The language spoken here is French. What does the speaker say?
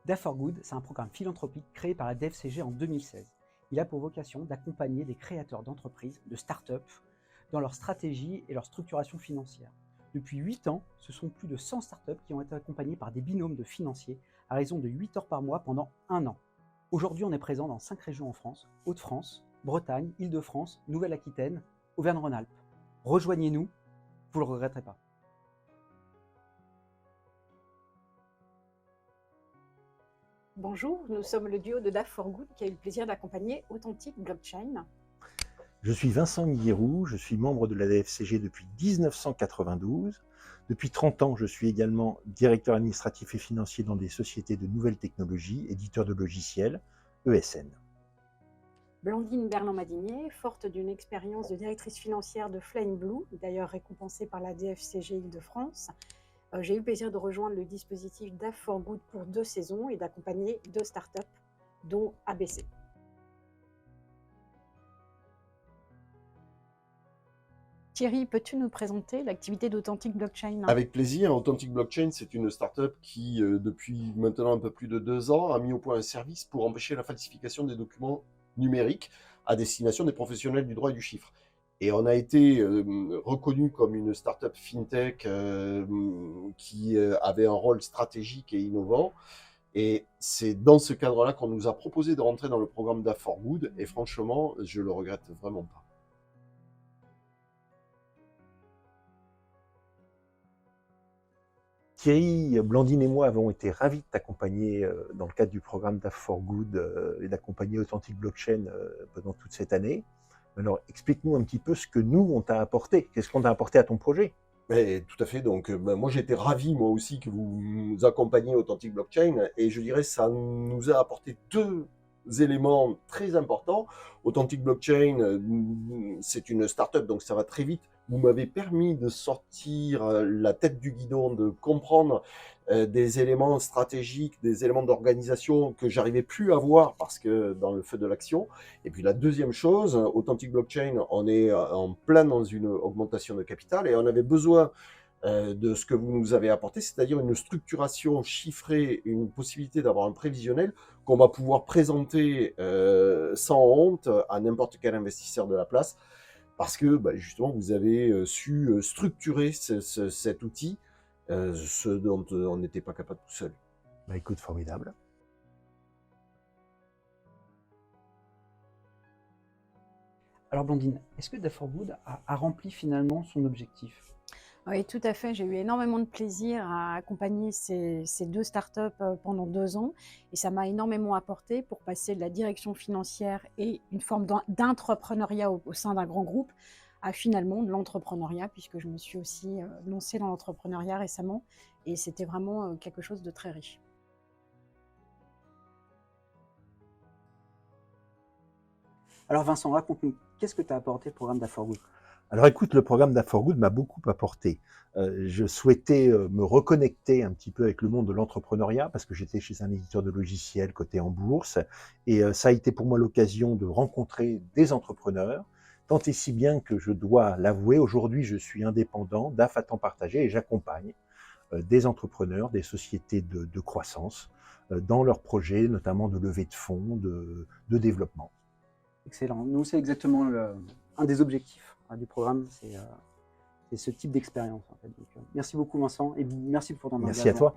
DAF for Good, c'est un programme philanthropique créé par la DFCG en 2016. Il a pour vocation d'accompagner des créateurs d'entreprises, de start-up, dans leur stratégie et leur structuration financière. Depuis 8 ans, ce sont plus de 100 start-up qui ont été accompagnés par des binômes de financiers à raison de 8 heures par mois pendant 1 an. Aujourd'hui, on est présent dans 5 régions en France: Hauts-de-France, Bretagne, Île-de-France, Nouvelle-Aquitaine, Auvergne-Rhône-Alpes. Rejoignez-nous, vous ne le regretterez pas. Bonjour, nous sommes le duo de DAF for Good qui a eu le plaisir d'accompagner Authentic Blockchain. Je suis Vincent Nguirou, je suis membre de la DFCG depuis 1992. Depuis 30 ans, je suis également directeur administratif et financier dans des sociétés de nouvelles technologies, éditeurs de logiciels, ESN. Blandine Berland-Madinier, forte d'une expérience de directrice financière de Flying Blue, d'ailleurs récompensée par la DFCG Île-de-France. J'ai eu le plaisir de rejoindre le dispositif DAF for Good pour 2 saisons et d'accompagner 2 startups, dont ABC. Thierry, peux-tu nous présenter l'activité d'Authentic Blockchain ? Avec plaisir. Authentic Blockchain, c'est une startup qui, depuis maintenant un peu plus de 2 ans, a mis au point un service pour empêcher la falsification des documents numériques à destination des professionnels du droit et du chiffre. Et on a été reconnu comme une startup fintech qui avait un rôle stratégique et innovant. Et c'est dans ce cadre-là qu'on nous a proposé de rentrer dans le programme DAF for Good. Et franchement, je le regrette vraiment pas. Thierry, Blandine et moi avons été ravis de t'accompagner dans le cadre du programme DAF for Good et d'accompagner Authentic Blockchain pendant toute cette année. Alors, explique-nous un petit peu ce que nous, on t'a apporté. Qu'est-ce qu'on t'a apporté à ton projet? Mais, tout à fait. Donc, moi, j'ai été ravi, moi aussi, que vous nous accompagniez Authentic Blockchain. Et je dirais, ça nous a apporté 2 éléments très importants. Authentic Blockchain, c'est une startup, donc ça va très vite. Vous m'avez permis de sortir la tête du guidon, de comprendre des éléments stratégiques, des éléments d'organisation que j'arrivais plus à voir parce que dans le feu de l'action. Et puis la deuxième chose, Authentic Blockchain, on est en plein dans une augmentation de capital et on avait besoin de ce que vous nous avez apporté, c'est-à-dire une structuration chiffrée, une possibilité d'avoir un prévisionnel qu'on va pouvoir présenter sans honte à n'importe quel investisseur de la place, parce que justement vous avez su structurer cet outil, ce dont on n'était pas capable tout seul. Écoute, formidable. Alors Blandine, est-ce que DAF for Good a rempli finalement son objectif? Oui, tout à fait. J'ai eu énormément de plaisir à accompagner ces 2 startups pendant 2 ans et ça m'a énormément apporté pour passer de la direction financière et une forme d'entrepreneuriat au sein d'un grand groupe à finalement de l'entrepreneuriat, puisque je me suis aussi lancée dans l'entrepreneuriat récemment et c'était vraiment quelque chose de très riche. Alors Vincent, raconte-nous, qu'est-ce que tu as apporté au programme DAF for Good? Alors écoute, le programme DAF for Good m'a beaucoup apporté. Je souhaitais me reconnecter un petit peu avec le monde de l'entrepreneuriat parce que j'étais chez un éditeur de logiciels coté en bourse et ça a été pour moi l'occasion de rencontrer des entrepreneurs, tant et si bien que je dois l'avouer, aujourd'hui je suis indépendant, DAF à temps partagé et j'accompagne des entrepreneurs, des sociétés de croissance dans leurs projets, notamment de levée de fonds, de développement. Excellent. Nous, c'est exactement un des objectifs du programme, c'est ce type d'expérience. En fait. Donc, merci beaucoup Vincent et merci pour ton engagement. Merci à toi.